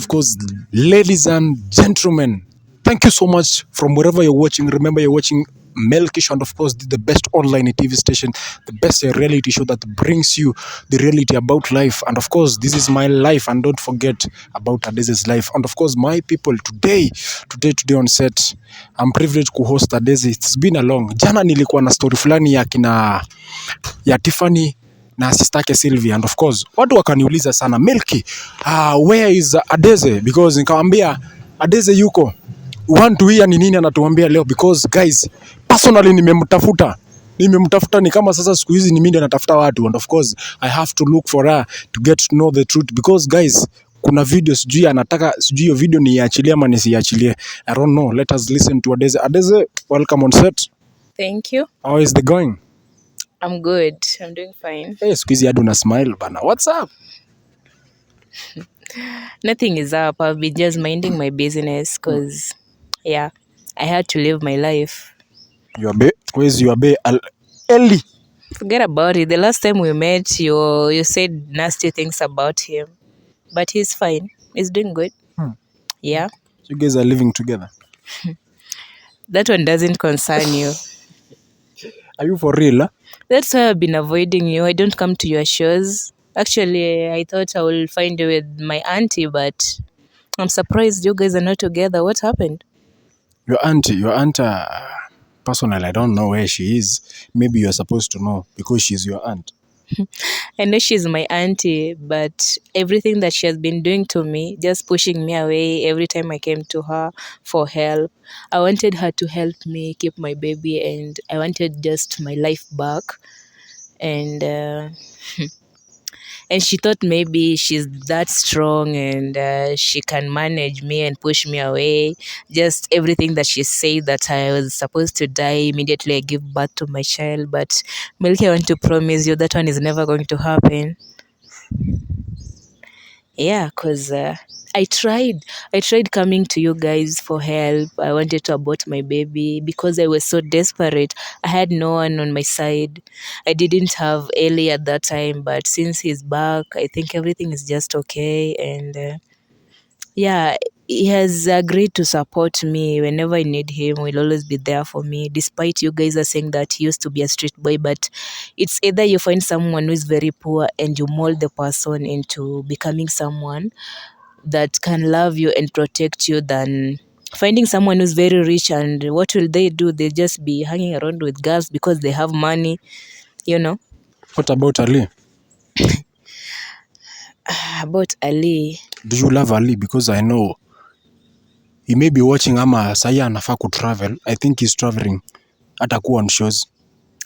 course, ladies and gentlemen, thank you so much from wherever you're watching. Remember, you're watching Melkish, and of course, the best online TV station, the best reality show that brings you the reality about life. And of course, this is my life, and don't forget about Adeze's life. And of course, my people, today on set, I'm privileged to host Adeze. It's been a long. Jana nilikuwa na story fulani ya Tiffany na sistake Sylvia, and of course watu wakaniuliza sana, Milky, where is Adeze? Because nikamwambia Adeze yuko, want to hear ni nini anatuambia leo, because guys, personally nimemtafuta ni kama sasa siku hizi ni mimi ndo natafuta watu, and of course I have to look for her to get to know the truth, because guys, kuna video sijui anataka, sijui hiyo video niachilie ama nisiachilie, I don't know. Let us listen to Adeze. Adeze, welcome on set. Thank you. How is the going? I'm good. I'm doing fine. Hey, siku hizi hadi una smile bana. What's up? Nothing is up. I've been just minding my business because, yeah, I had to live my life. Where's your bae? Ellie. Forget about it. The last time we met, you said nasty things about him. But he's fine. He's doing good. Yeah. You guys are living together? That one doesn't concern you. Are you for real? Huh? That's why I've been avoiding you. I don't come to your shows. Actually, I thought I will find you with my auntie, but I'm surprised you guys are not together. What happened? Your aunt, personally, I don't know where she is. Maybe you're supposed to know because she's your aunt. I know she's my auntie, but everything that she has been doing to me, just pushing me away every time I came to her for help. I wanted her to help me keep my baby, and I wanted just my life back. And and she thought maybe she's that strong and she can manage me and push me away. Just everything that she said, that I was supposed to die immediately I give birth to my child. But Milky, I want to promise you that one is never going to happen. Yeah, because I tried coming to you guys for help. I wanted to abort my baby because I was so desperate. I had no one on my side. I didn't have Ellie at that time, but since he's back, I think everything is just okay. And yeah, he has agreed to support me whenever I need him. Will always be there for me, despite you guys are saying that he used to be a street boy. But it's either you find someone who is very poor and you mold the person into becoming someone that can love you and protect you, than finding someone who's very rich. And what will they do? They just be hanging around with girls because they have money, you know. What about Ali? About Ali, do you love Ali? Because I know he may be watching ama saya anafaa travel. I think he's traveling, atakuwa on shows.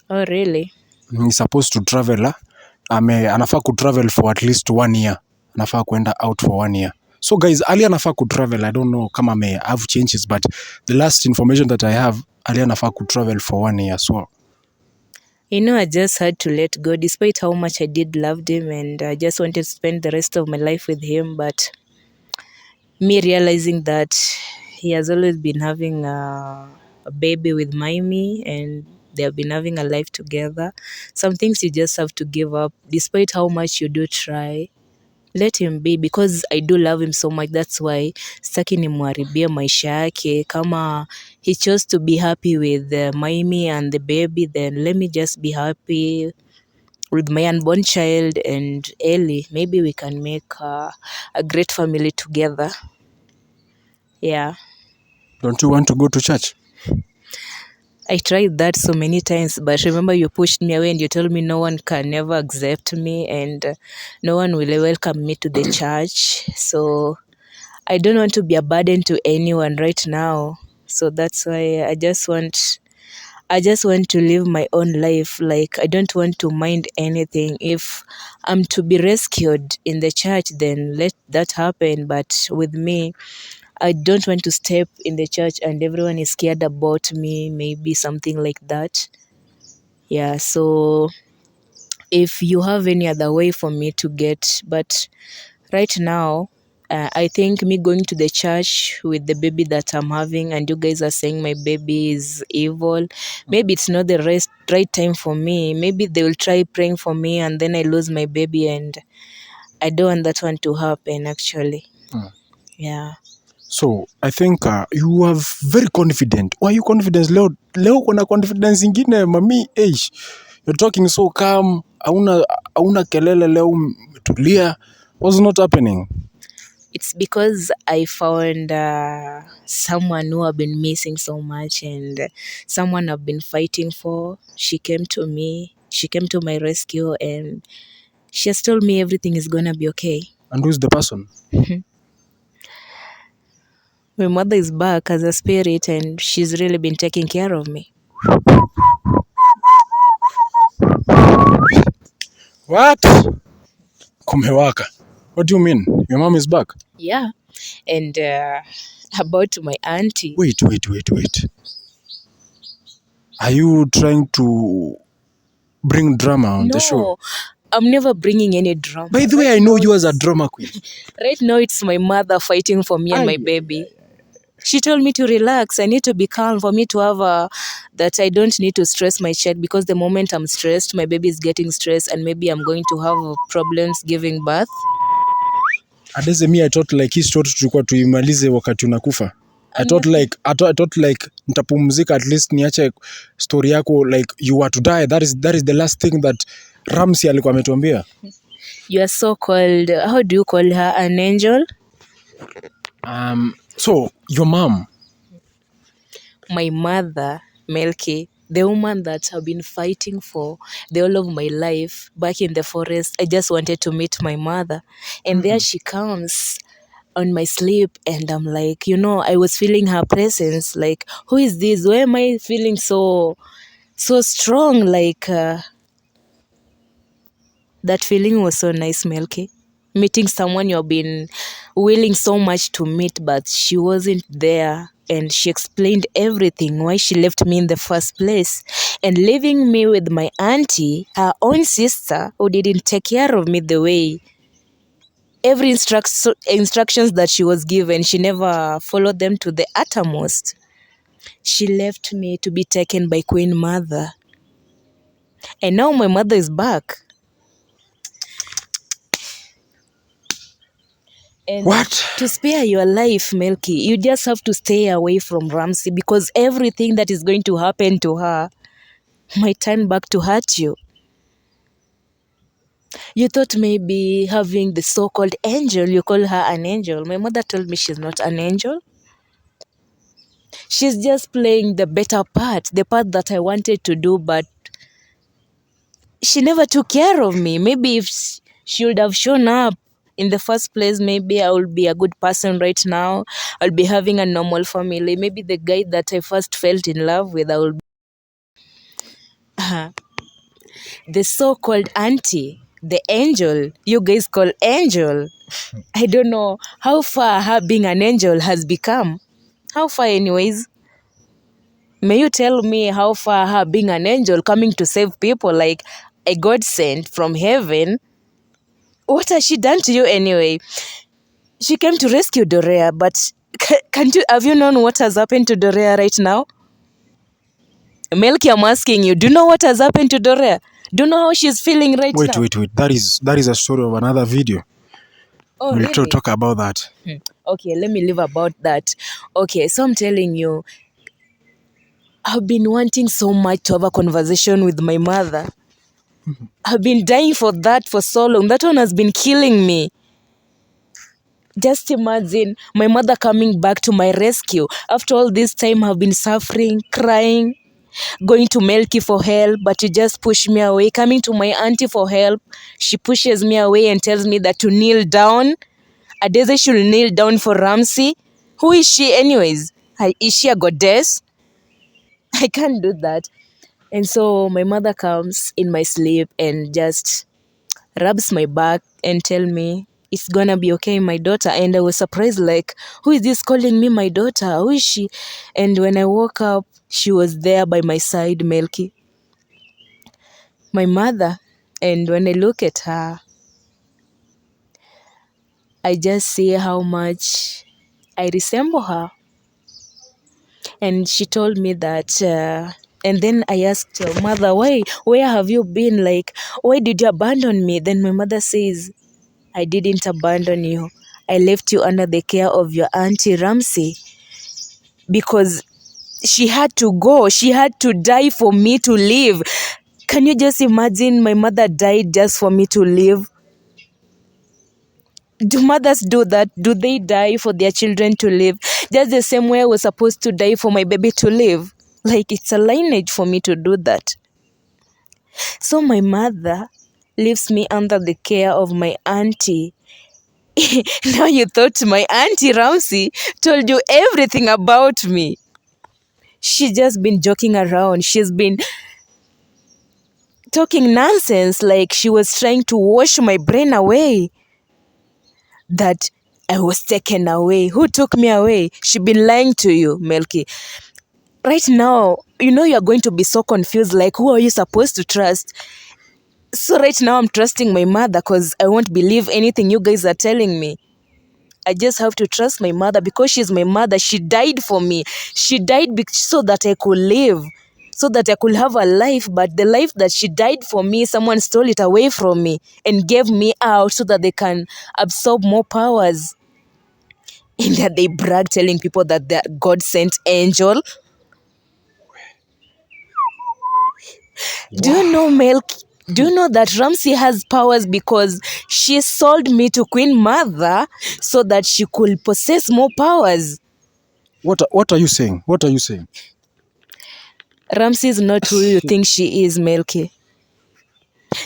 Oh really? He's supposed to travel. Anafaa travel for at least 1 year. Anafaa kuenda out for 1 year. So guys, Ali anafaa travel. I don't know kama may have changes, but the last information that I have, Ali anafaa travel for 1 year. So you know, I just had to let go, despite how much I did loved him, and I just wanted to spend the rest of my life with him. But me realizing that he has always been having a baby with Mimi, and they have been having a life together. Some things you just have to give up, despite how much you do try. Let him be, because I do love him so much. That's why sitaki nimharibie maisha yake. Kama he chose to be happy with Mimi and the baby, then let me just be happy with my unborn child and Ellie. Maybe we can make a great family together. Yeah. don't you want to go to church? I tried that so many times, but remember you pushed me away and you told me no one can ever accept me, and no one will welcome me to the church. So I don't want to be a burden to anyone right now. So that's why I just want to live my own life. Like, I don't want to mind anything. If I'm to be rescued in the church, then let that happen. But with me, I don't want to step in the church and everyone is scared about me, maybe something like that. Yeah, so if you have any other way for me to get, but right now, I think me going to the church with the baby that I'm having, and you guys are saying my baby is evil, maybe it's not the right time for me. Maybe they will try praying for me and then I lose my baby and I don't want that one to happen actually. Yeah. So I think you are very confident. Why are you confident? Leo kuna confidence ingine mami. You're talking so calm. Hauna kelele leo, tulia. What's not happening? It's because I found someone who I've been missing so much, and someone I've been fighting for. She came to me. She came to my rescue, and she has told me everything is gonna be okay. And who's the person? My mother is back as a spirit, and she's really been taking care of me. What? Kumewaka. What do you mean? Your mom is back? Yeah, and about my auntie. Wait. Are you trying to bring drama on the show? No, I'm never bringing any drama. By the way, I know you as a drama queen. Right now, it's my mother fighting for me and my baby. She told me to relax. I need to be calm for me to have that I don't need to stress my child, because the moment I'm stressed, my baby is getting stressed, and maybe I'm going to have problems giving birth. Adeze me, I thought like hii story tulikuwa tuimalize wakati unakufa. I thought like nitapumzika at least niache story yako like you were to die. That is the last thing that Ramsey alikuwa ametuambia. You are so called, how do you call her, an angel? So your mom. My mother, Melky, the woman that I've been fighting for the whole of my life back in the forest. I just wanted to meet my mother. And there she comes on my sleep, and I'm like, I was feeling her presence. Like, who is this? Why am I feeling so strong? Like, that feeling was so nice, Melky. Meeting someone you've been willing so much to meet, but she wasn't there. And she explained everything, why she left me in the first place, and leaving me with my auntie, her own sister, who didn't take care of me the way. Every instructions that she was given, she never followed them to the uttermost. She left me to be taken by Queen Mother. And now my mother is back. And What? to spare your life, Melky, you just have to stay away from Ramsey, because everything that is going to happen to her might turn back to hurt you. You thought maybe having the so-called angel, you call her an angel. My mother told me she's not an angel. She's just playing the better part, the part that I wanted to do, but she never took care of me. Maybe if she would have shown up in the first place, maybe I would be a good person right now. I'll be having a normal family. Maybe the guy that I first felt in love with, I will be. The so-called auntie, the angel, you guys call angel. I don't know how far her being an angel has become. How far anyways? May you tell me how far her being an angel, coming to save people like a God sent from heaven? What has she done to you anyway? She came to rescue Dorea, but have you known what has happened to Dorea right now? Melky, I'm asking you, do you know what has happened to Dorea? Do you know how she's feeling right now? Wait. That is a story of another video. Oh, We'll really? talk about that. Okay, let me leave about that. Okay, so I'm telling you, I've been wanting so much to have a conversation with my mother. I've been dying for that for so long. That one has been killing me. Just imagine my mother coming back to my rescue. After all this time, I've been suffering, crying, going to Melky for help, but she just pushed me away. Coming to my auntie for help, she pushes me away and tells me that to kneel down. Adeze should kneel down for Ramsey. Who is she anyways? Is she a goddess? I can't do that. And so my mother comes in my sleep and just rubs my back and tell me, it's gonna be okay, my daughter. And I was surprised, like, who is this calling me my daughter? Who is she? And when I woke up, she was there by my side, Melky, my mother. And when I look at her, I just see how much I resemble her. And she told me that, and then I asked her, mother, where have you been? Like, why did you abandon me? Then my mother says, I didn't abandon you. I left you under the care of your auntie Ramsey because she had to go. She had to die for me to live. Can you just imagine my mother died just for me to live? Do mothers do that? Do they die for their children to live? Just the same way I was supposed to die for my baby to live. Like, it's a lineage for me to do that. So my mother leaves me under the care of my auntie. Now you thought my auntie Ramsey told you everything about me. She's just been joking around. She's been talking nonsense, like she was trying to wash my brain away. That I was taken away. Who took me away? She been lying to you, Melky. Right now, you know you're going to be so confused, like who are you supposed to trust? So right now I'm trusting my mother because I won't believe anything you guys are telling me. I just have to trust my mother because she's my mother. She died for me. She died so that I could live, so that I could have a life. But the life that she died for me, someone stole it away from me and gave me out so that they can absorb more powers. And that they brag telling people that they're God sent angel. Do you know, Milk? Do you know that Ramsey has powers because she sold me to Queen Mother so that she could possess more powers? What are you saying? What are you saying? Ramsey is not who you think she is, Milky.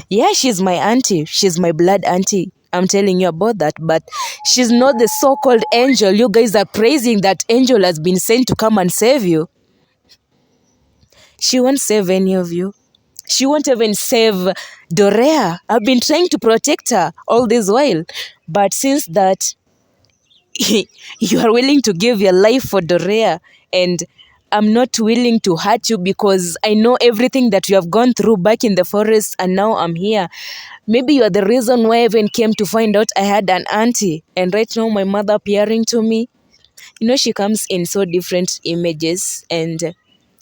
Yeah, she's my auntie. She's my blood auntie. I'm telling you about that. But she's not the so-called angel. You guys are praising that angel has been sent to come and save you. She won't save any of you. She won't even save Dorea. I've been trying to protect her all this while. But since that you are willing to give your life for Dorea, and I'm not willing to hurt you because I know everything that you have gone through back in the forest, and now I'm here. Maybe you are the reason why I even came to find out I had an auntie, and right now my mother appearing to me. You know, she comes in so different images, and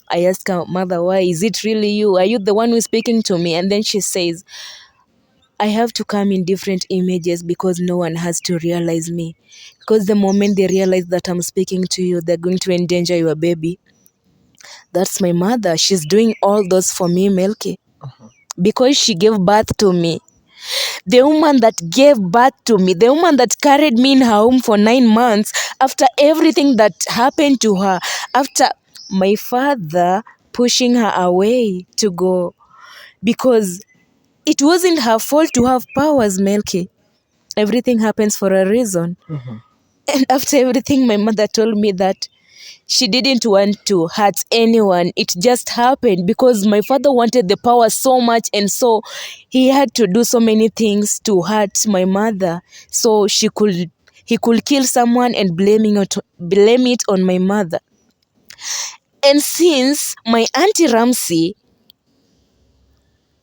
I ask her, Mother, why? Is it really you? Are you the one who's speaking to me? And then she says, I have to come in different images because no one has to realize me. Because the moment they realize that I'm speaking to you, they're going to endanger your baby. That's my mother. She's doing all those for me, Melky. Because she gave birth to me. The woman that gave birth to me, the woman that carried me in her home for 9 months, after everything that happened to her, after my father pushing her away to go, because it wasn't her fault to have powers, Melky. Everything happens for a reason. And after everything, my mother told me that she didn't want to hurt anyone. It just happened because my father wanted the power so much, and so he had to do so many things to hurt my mother. So he could kill someone and blame it on my mother. And since my auntie Ramsey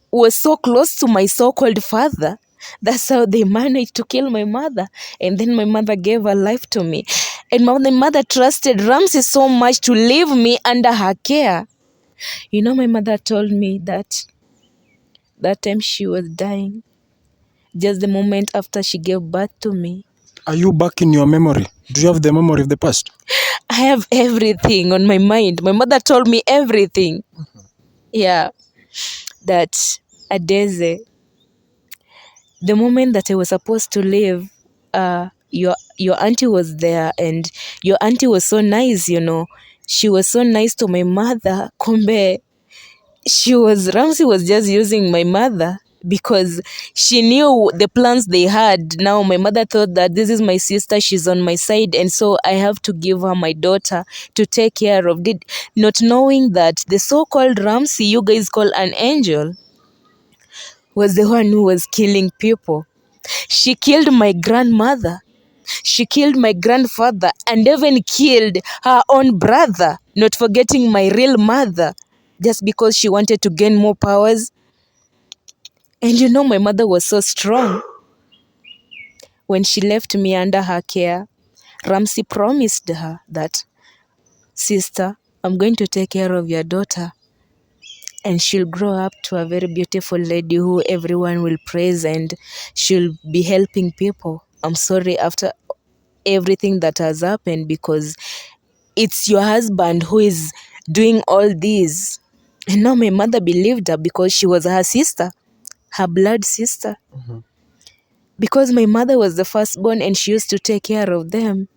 was so close to my so-called father, that's how they managed to kill my mother. And then my mother gave her life to me. And my mother trusted Ramsey so much to leave me under her care. You know, my mother told me that time she was dying, just the moment after she gave birth to me. Are you back in your memory? Do you have the memory of the past? I have everything on my mind. My mother told me everything. Yeah, that Adeze, the moment that I was supposed to leave, your auntie was there, and your auntie was so nice, you know. She was so nice to my mother. Kumbe, Ramsey was just using my mother because she knew the plans they had. Now my mother thought that this is my sister, she's on my side, and so I have to give her my daughter to take care of it, not knowing that the so-called Ramsey you guys call an angel was the one who was killing people. She killed my grandmother. She killed my grandfather and even killed her own brother, not forgetting my real mother, just because she wanted to gain more powers. And you know, my mother was so strong. When she left me under her care, Ramsey promised her that, Sister, I'm going to take care of your daughter. and she'll grow up to a very beautiful lady who everyone will praise, and she'll be helping people. I'm sorry after everything that has happened, because it's your husband who is doing all this. And now my mother believed her because she was her sister, her blood sister. Because my mother was the firstborn and she used to take care of them.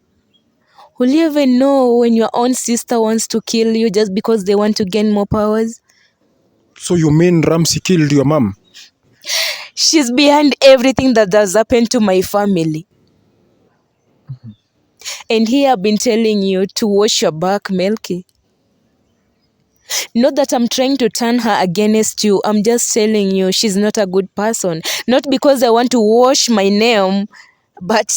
Will you even know when your own sister wants to kill you just because they want to gain more powers? So you mean Ramsey killed your mom? She's behind everything that has happened to my family. And here I've been telling you to wash your back, Melky. Not that I'm trying to turn her against you. I'm just telling you she's not a good person. Not because I want to wash my name, but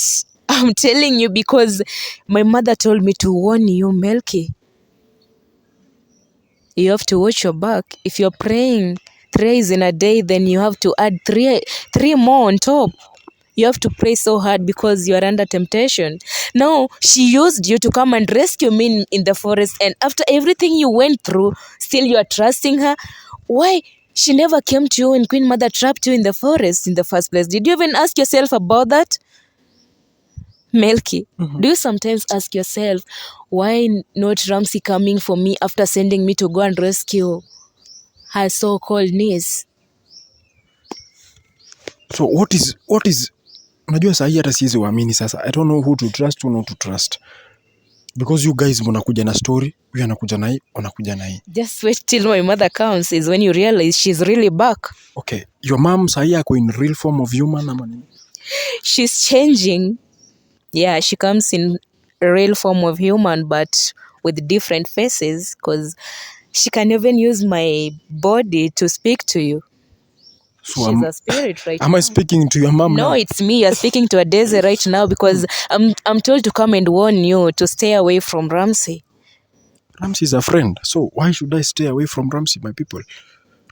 I'm telling you because my mother told me to warn you, Melky. You have to watch your back. If you're praying thrice in a day, then you have to add three more on top. You have to pray so hard because you are under temptation. Now, she used you to come and rescue me in the forest, and after everything you went through, still you are trusting her. Why? She never came to you when Queen Mother trapped you in the forest in the first place. Did you even ask yourself about that? Melky, do you sometimes ask yourself, why not Ramsey coming for me after sending me to go and rescue her so-called niece? So what is unajua sahi hata siwezi waamini sasa. I don't know who to trust, who not to trust. Because you guys mnakuja na story, huyu anakuja na hii, anakuja na hii. Just wait till my mother comes is when you realize she's really back. Okay, your mom sahi ako in real form of human ama nini? She's changing. Yeah, she comes in real form of human, but with different faces, because she can even use my body to speak to you. So She's a spirit right am now. I speaking to your mom No, now? it's me. You're speaking to a Daisy right now because I'm told to come and warn you to stay away from Ramsey. Ramsey is a friend. So why should I stay away from Ramsey, my people?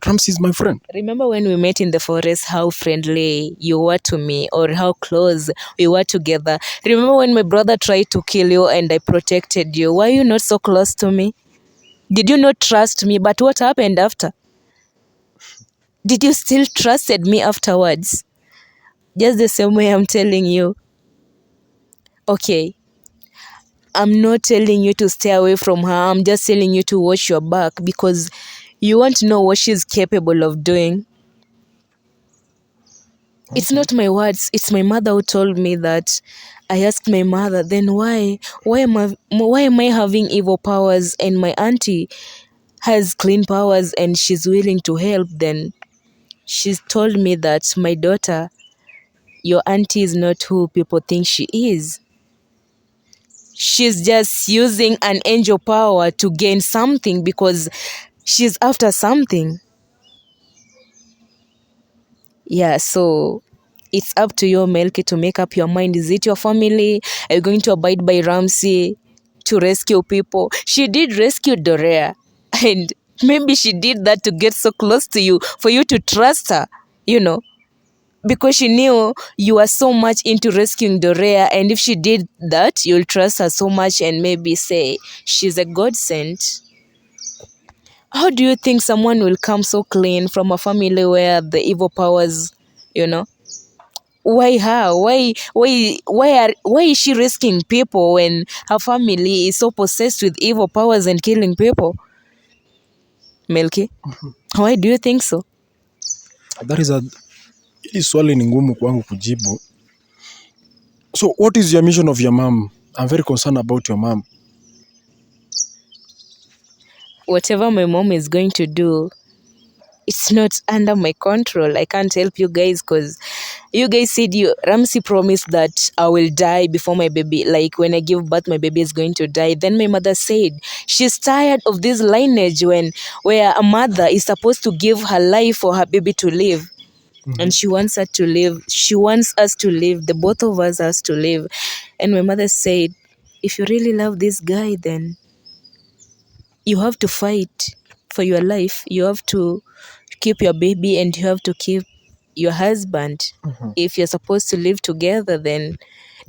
Ramsey is my friend. Remember when we met in the forest, how friendly you were to me, or how close we were together? Remember when my brother tried to kill you and I protected you? Were you not so close to me? Did you not trust me? But what happened after? Did you still trusted me afterwards? Just the same way I'm telling you. Okay, I'm not telling you to stay away from her. I'm just telling you to watch your back because you want to know what she's capable of doing. It's not my words. It's my mother who told me that. I asked my mother, then why am I having evil powers and my auntie has clean powers and she's willing to help? Then she's told me that, my daughter, your auntie is not who people think she is. She's just using an angel power to gain something because she's after something. Yeah, so it's up to you, Melky, to make up your mind. Is it your family? Are you going to abide by Ramsey to rescue people? She did rescue Dorea, and maybe she did that to get so close to you, for you to trust her, because she knew you were so much into rescuing Dorea, and if she did that, you'll trust her so much and maybe say she's a godsend. How do you think someone will come so clean from a family where the evil powers, why her? Why is she risking people when her family is so possessed with evil powers and killing people? Melky, why do you think so? That is hili swali ni ngumu kwangu kujibu. So what is your mission of your mom? I'm very concerned about your mom. Whatever my mom is going to do, it's not under my control. I can't help you guys because you guys said Ramsey promised that I will die before my baby. Like when I give birth, my baby is going to die. Then my mother said she's tired of this lineage where a mother is supposed to give her life for her baby to live. And she wants her to live. She wants us to live. The both of us to live. And my mother said, if you really love this guy, then you have to fight for your life. You have to keep your baby and you have to keep your husband. If you're supposed to live together, then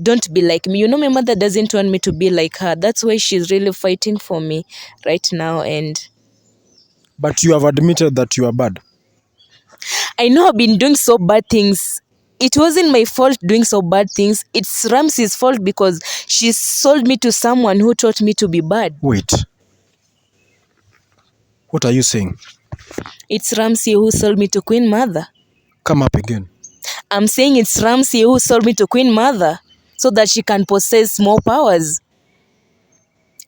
don't be like me. My mother doesn't want me to be like her. That's why she's really fighting for me right now. And But you have admitted that you are bad. I know I've been doing so bad things. It wasn't my fault doing so bad things. It's Ramsey's fault because she sold me to someone who taught me to be bad. Wait. What are you saying? It's Ramsey who sold me to Queen Mother. Come up again. I'm saying it's Ramsey who sold me to Queen Mother so that she can possess more powers.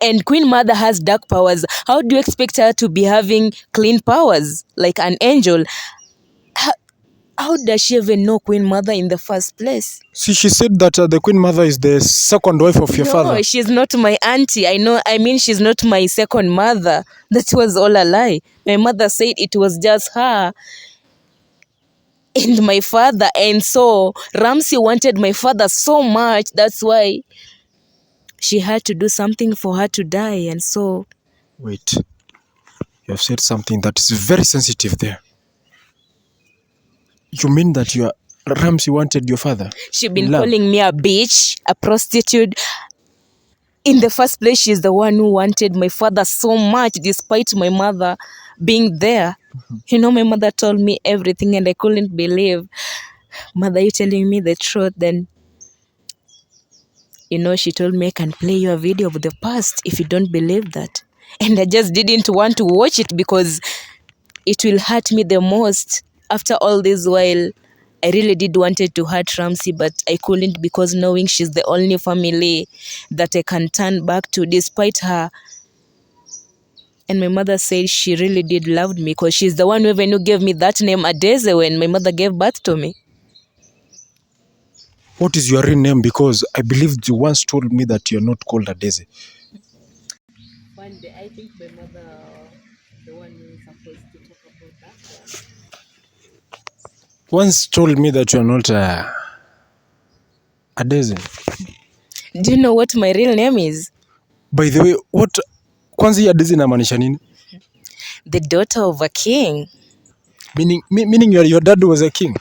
And Queen Mother has dark powers. How do you expect her to be having clean powers like an angel? How does she even know Queen Mother in the first place? See, she said that the Queen Mother is the second wife of your father. No, she's not my auntie. I mean, she's not my second mother. That was all a lie. My mother said it was just her and my father. And so Ramsey wanted my father so much. That's why she had to do something for her to die. And so... Wait. You have said something that is very sensitive there. You mean that Ramsey wanted your father? She's been calling me a bitch, a prostitute. In the first place, she's the one who wanted my father so much, despite my mother being there. You know, my mother told me everything and I couldn't believe. Mother, you telling me the truth? Then, you know, she told me I can play you a video of the past if you don't believe that. And I just didn't want to watch it because it will hurt me the most. After all this while, I really did wanted to hurt Ramsey, but I couldn't because knowing she's the only family that I can turn back to despite her. And my mother said she really did love me because she's the one who gave me that name Adeze when my mother gave birth to me. What is your real name? Because I believe you once told me that you're not called Adeze. One day, I think my mother, the one who is supposed to talk about that. Once told me that you're not Adeze. Do you know what my real name is? By the way, what kwanza hii Adeze inamaanisha nini? The daughter of a king. Meaning your dad was a king?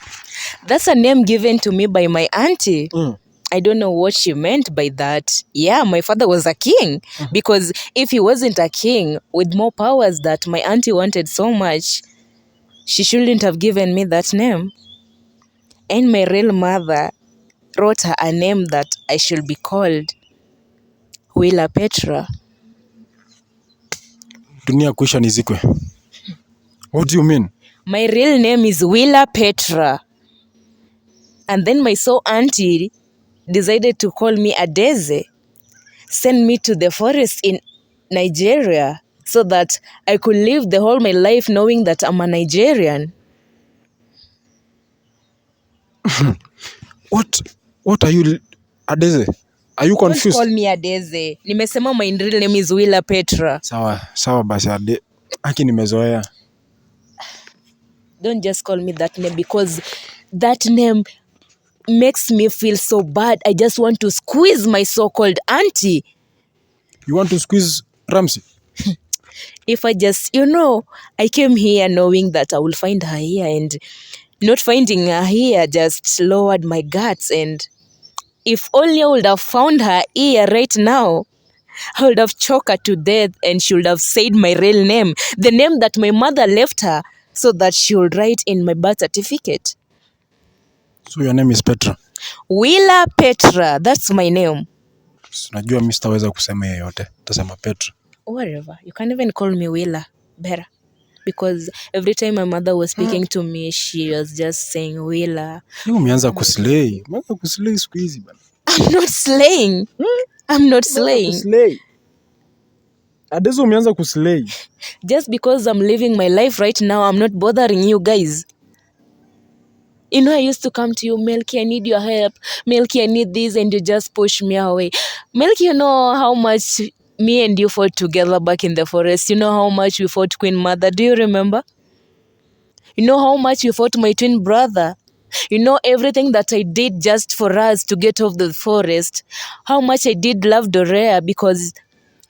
That's a name given to me by my auntie. Mm. I don't know what she meant by that. Yeah, my father was a king. Mm-hmm. Because if he wasn't a king with more powers that my auntie wanted so much, she shouldn't have given me that name. And my real mother wrote her a name that I should be called Willa Petra. Dunia kuisha nizikwe. What do you mean? My real name is Willa Petra. And then my soul auntie decided to call me Adeze, send me to the forest in Nigeria so that I could live the whole my life knowing that I'm a Nigerian. What are you, Adeze? Are you confused? Don't call me Adeze. Nimesema my real name is Willa Petra. Sawa basi Aki nimezoea. Don't just call me that name because that name makes me feel so bad. I just want to squeeze my so-called auntie. You want to squeeze Ramsey? If I just, I came here knowing that I will find her here, and not finding her here just lowered my guts. And if only I would have found her here right now, I would have choked her to death and she would have said my real name, the name that my mother left her so that she would write in my birth certificate. So your name is Petra? Willa Petra, that's my name. Najua mimi sitaweza kusema yoyote. Tasema Petra. Whatever. You can even call me Willa. Better. Because every time my mother was speaking to me, she was just saying Willa. Umeanza kuslay. Umeanza kuslay siku hizi bana. I'm not slaying. I'm not slaying. Adeze umeanza kuslay. Just because I'm living my life right now, I'm not bothering you guys. I used to come to you, Milky, I need your help. Milky, I need this, and you just push me away. Milky, you know how much me and you fought together back in the forest. You know how much we fought Queen Mother. Do you remember? You know how much we fought my twin brother. You know everything that I did just for us to get off the forest. How much I did love Dorea because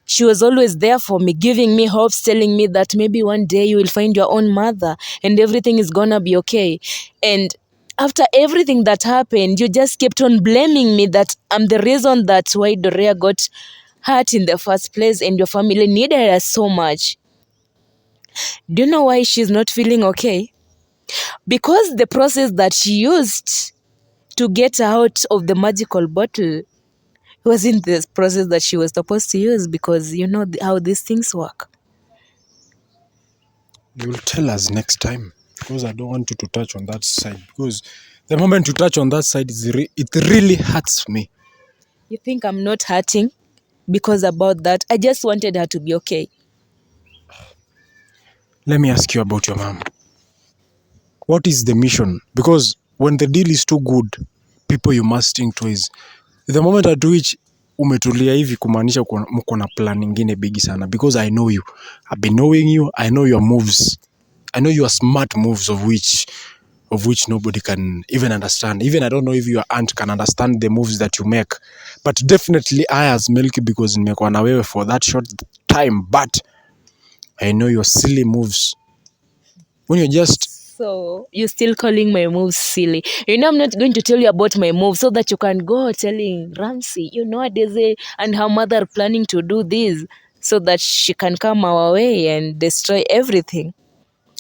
she was always there for me, giving me hopes, telling me that maybe one day you will find your own mother and everything is gonna be okay. And after everything that happened, you just kept on blaming me that I'm the reason that's why Dorea got hurt in the first place and your family needed us so much. Do you know why she's not feeling okay? Because the process that she used to get out of the magical bottle wasn't the process that she was supposed to use, because you know how these things work. You'll tell us next time, because I don't want you to touch on that side, because the moment you touch on that side, it really hurts me. You think I'm not hurting because about that? I just wanted her to be okay. Let me ask you about your mom. What is the mission? Because when the deal is too good, people you must think twice. The moment at which umetulia hivi kumaanisha mko na plan ingine bigi sana, because I know you. I've been knowing you. I know your moves. I know your smart moves of which nobody can even understand. Even I don't know if your aunt can understand the moves that you make. But definitely I as Milky, because nimekuwa na wewe for that short time, but I know your silly moves. When you're just... So you're still calling my moves silly. You know I'm not going to tell you about my moves so that you can go telling Ramsey, you know, Adeze and her mother are planning to do this so that she can come our way and destroy everything.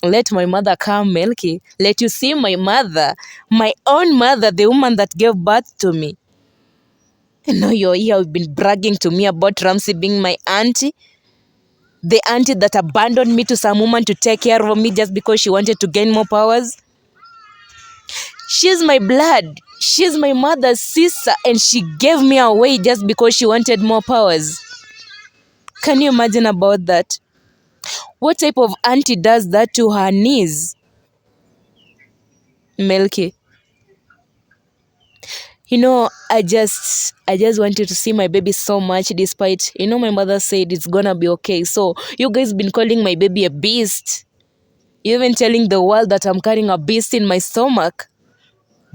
Let my mother come, Melky. Let you see my mother, my own mother, the woman that gave birth to me. And now you're here, you've been bragging to me about Ramsey being my auntie. The auntie that abandoned me to some woman to take care of me just because she wanted to gain more powers. She's my blood. She's my mother's sister, and she gave me away just because she wanted more powers. Can you imagine about that? What type of auntie does that to her niece? Melky. You know, I just wanted to see my baby so much, despite, you know, my mother said it's gonna be okay. So you guys been calling my baby a beast. You're even telling the world that I'm carrying a beast in my stomach.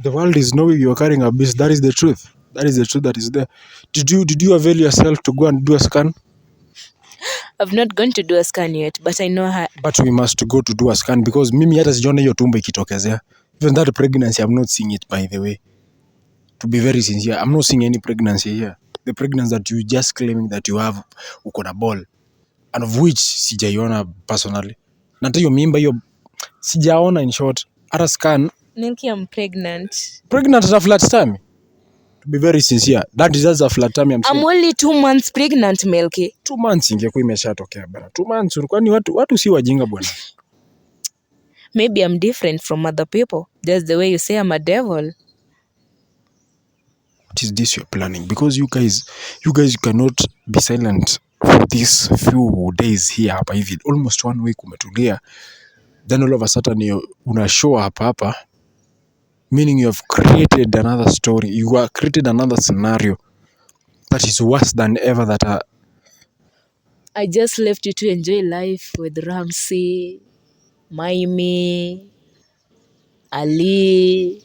The world is knowing you're carrying a beast. That is the truth. That is the truth that is there. Did you avail yourself to go and do a scan? I've not gone to do a scan yet, but I know her. But we must go to do a scan, because mimi hata sijaona hiyo tumbo ikitokezea. Even that pregnancy, I'm not seeing it, by the way. To be very sincere, I'm not seeing any pregnancy here. The pregnancy that you just claiming that you have, uko na ball, and of which sijaiona personally. Na hata hiyo mimba hiyo sijaona, in short. Hata scan. Milky, I'm pregnant. Pregnant at a flat tummy? To be very sincere, that is just a flat tummy. I'm only 2 months pregnant, Milky. 2 months ingekuwa imeshatokea bana. 2 months, kwani watu si wajinga bwana. Maybe I'm different from other people. Just the way you say I'm a devil. What is this you're planning? Because you guys cannot be silent for these few days here hapa hivi. Almost 1 week umetulia. Then all of a sudden una show hapa. Meaning you have created another story. You have created another scenario that is worse than ever that I just left you to enjoy life with Ramsey, Maimi, Ali,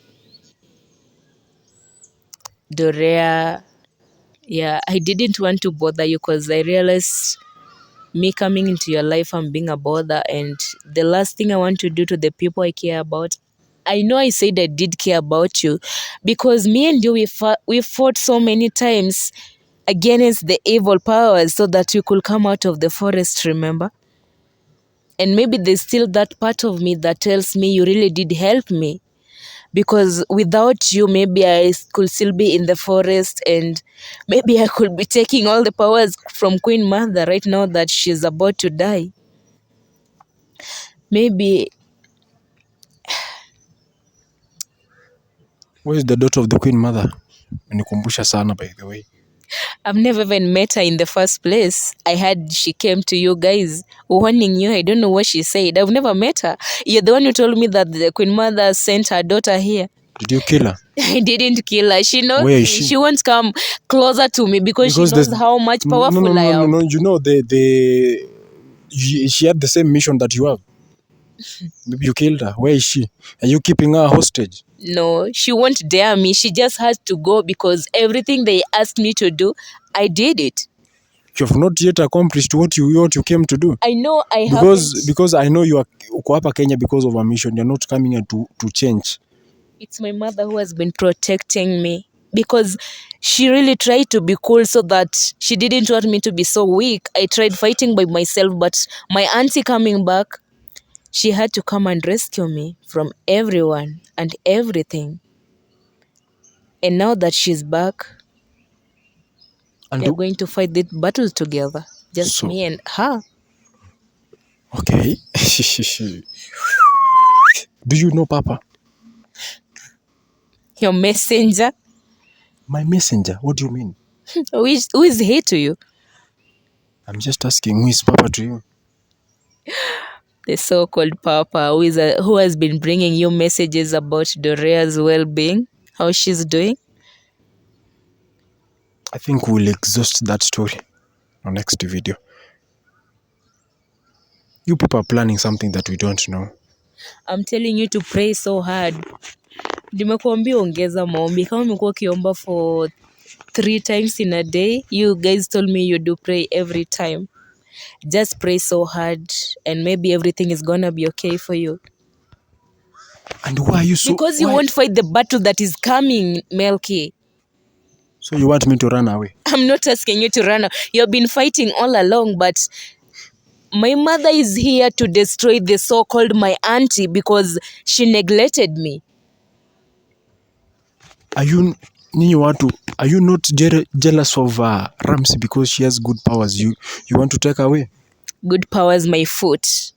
Dorea. Yeah, I didn't want to bother you because I realized me coming into your life and being a bother, and the last thing I want to do to the people I care about. I know I said I did care about you because me and you, we fought so many times against the evil powers so that we could come out of the forest, remember? And maybe there's still that part of me that tells me you really did help me, because without you, maybe I could still be in the forest, and maybe I could be taking all the powers from Queen Mother right now that she's about to die. Maybe. where is the daughter of the Queen Mother? Nikumbusha sana, by the way. I've never even met her in the first place. I heard she came to you guys warning you. I don't know what she said. I've never met her. You're the one who told me that the Queen Mother sent her daughter here. Did you kill her? I didn't kill her. She knows. Where is she? She won't come closer to me because she knows how much powerful I am. No. You know, she had the same mission that you have. Maybe you killed her. Where is she? Are you keeping her hostage? No, she won't dare me. She just has to go because everything they asked me to do, I did it. You have not yet accomplished what you came to do. I know I haven't. Because I know you are uko hapa Kenya because of a mission. You're not coming here to change. It's my mother who has been protecting me. because she really tried to be cool so that she didn't want me to be so weak. I tried fighting by myself, but my auntie coming back, she had to come and rescue me from everyone and everything. And now that she's back, And we're going to fight this battle together. Just So- me and her. okay. Do you know Papa? Your messenger. My messenger. What do you mean? Who is he to you? I'm just asking, who is Papa to you? The so-called Papa who has been bringing you messages about Dorea's well-being, how she's doing. I think we'll exhaust that story on next video. You people are planning something that we don't know. I'm telling you to pray so hard. Nimekuambia ongeza maombi. Kama umekuwa ukiomba for 3 times in a day, you guys told me you do pray every time. Just pray so hard and maybe everything is gonna be okay for you. And why are you so... Because you why? won't fight the battle that is coming, Melky. So you want me to run away? I'm not asking you to run. You've been fighting all along, but my mother is here to destroy the so-called my auntie because she neglected me. Are you not jealous of Ramsey because she has good powers? You want to take away? Good powers, my foot.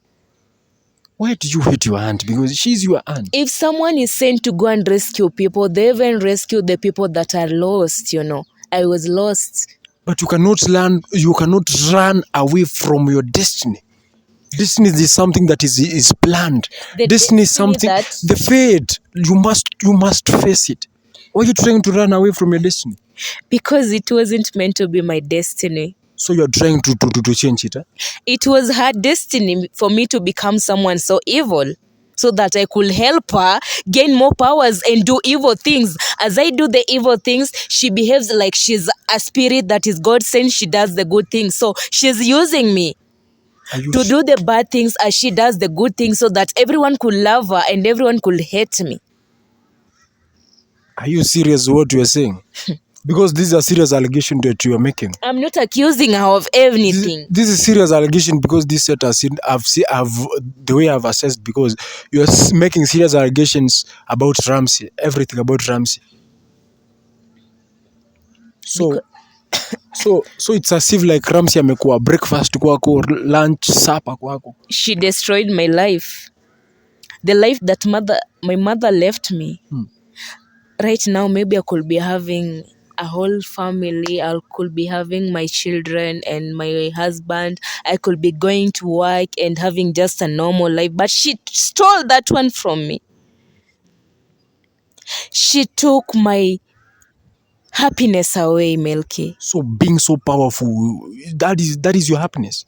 Why do you hate your aunt? Because she's your aunt. If someone is sent to go and rescue people, they even rescue the people that are lost, I was lost. But you cannot run away from your destiny. Destiny is something that is planned. The Destiny is something, the fate. You must face it. Why are you trying to run away from your destiny? Because it wasn't meant to be my destiny. So you're trying to change it, huh? It was her destiny for me to become someone so evil, so that I could help her gain more powers and do evil things. As I do the evil things, she behaves like she's a spirit that is God sent. She does the good things. So she's using me to do the bad things as she does the good things, so that everyone could love her and everyone could hate me. Are you serious what you are saying? Because this is a serious allegation that you are making. I'm not accusing her of anything. This is serious allegation because this set has seen, the way I've assessed, because you are making serious allegations about Ramsey, everything about Ramsey. So it's as if like Ramsey amekuwa breakfast kwako, lunch, supper kwako. She destroyed my life. The life that my mother left me. Right now, maybe I could be having a whole family. I could be having my children and my husband. I could be going to work and having just a normal life. But she stole that one from me. She took my happiness away, Melky. So being so powerful, that is your happiness.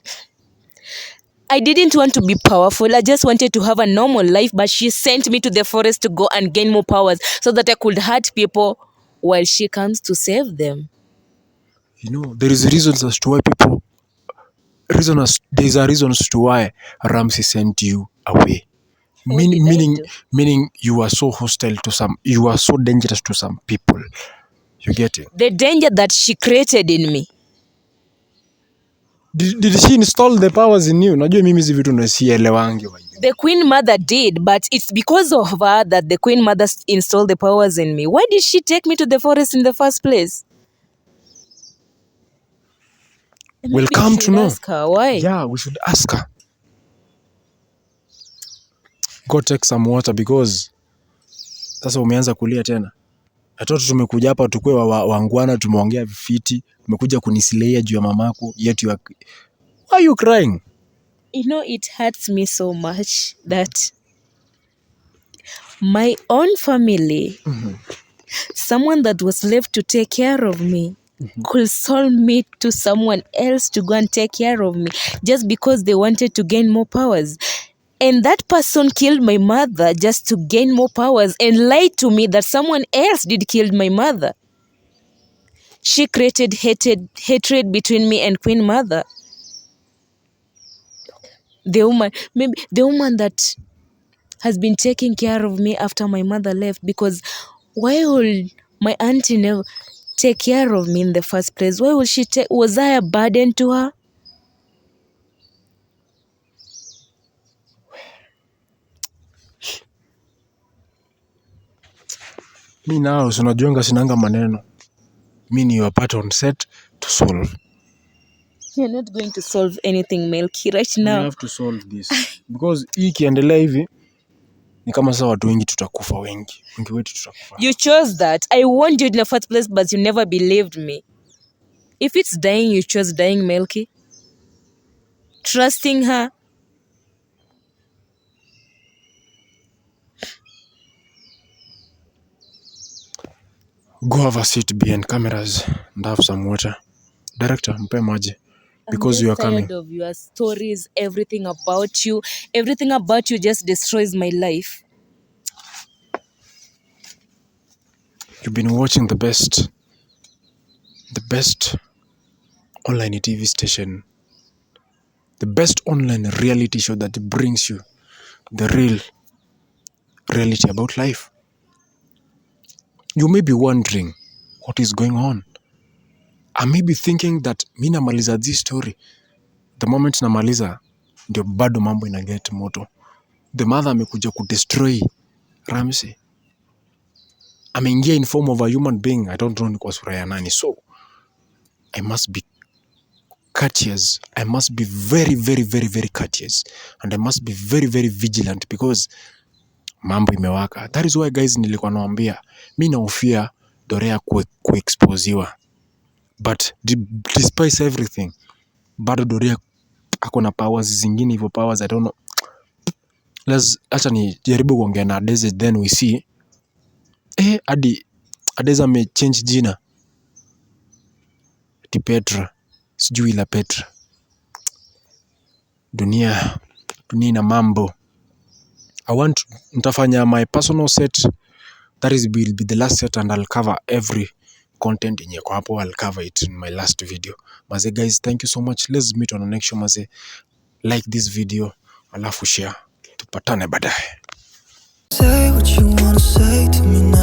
I didn't want to be powerful. I just wanted to have a normal life, but she sent me to the forest to go and gain more powers so that I could hurt people while she comes to save them. There is reasons as to why there's a reasons to why Ramsey sent you away. Meaning you are so hostile to some, you are so dangerous to some people. You get it? The danger that she created in me. Did she install the powers in you? Najua mimi hizi vitu nasielewangi. The Queen Mother did, but it's because of her that the Queen Mother installed the powers in me. Why did she take me to the forest in the first place? We'll come to know. Ask her, why? Yeah, we should ask her. Go take some water because sasa umeanza kulia tena. Watoto tumekuja hapa tukue wangwana, tumeongea vifiti, tumekuja kunisileia juu ya mamako, yet you are... Why are you crying? It hurts me so much that my own family, someone that was left to take care of me, could sold me to someone else to go and take care of me just because they wanted to gain more powers. And that person killed my mother just to gain more powers and lied to me that someone else did kill my mother. She created hatred between me and Queen Mother. The woman that has been taking care of me after my mother left, because why would My auntie never take care of me in the first place. Why would she take? Was I a burden to her? Mi nao unajuanga sinanga maneno. Mi ni part on set to solve. You're not going to solve anything, Melky, right now. We have to solve this. Because hii ikiendelea hivi ni kama sasa watu wengi tutakufa, wengi wetu tutakufa. You chose that. I warned you in the first place, but you never believed me. If it's dying, you chose dying, Melky. Trusting her. Go have a seat behind cameras and have some water. Director, mpe maji. Because you are coming. I'm tired of your stories, everything about you. Everything about you just destroys my life. You've been watching the best online TV station, the best online reality show that brings you the real reality about life. You may be wondering what is going on. I may be thinking that mi namaliza this story. The moment namaliza, ndio bado mambo ina get moto. The mother amekuja kudestroy Ramsey. Ameingia in form of a human being. I don't know ni kwa sura ya nani. So, I must be courteous. I must be very, very, very, very courteous. And I must be very, very vigilant because mambo imewaka. That is why guys nilikuwa nawaambia. Mi nahofia Dorea kuexposiwa. But despite everything, bado Dorea ako na powers zingine hivyo powers, I don't know. Acha ni jaribu kuongea na Adeze then we see. Hadi Adeze amechange jina. Ti Petra. Sijui la Petra. Dunia ina mambo. Nitafanya my personal set. That will be the last set and I'll cover every content yenye kwa hapo. I'll cover it in my last video. Maze guys, thank you so much. Let's meet on the next show maze. Like this video, alafu share. Tupatane baadaye. Say what you wanna say to me.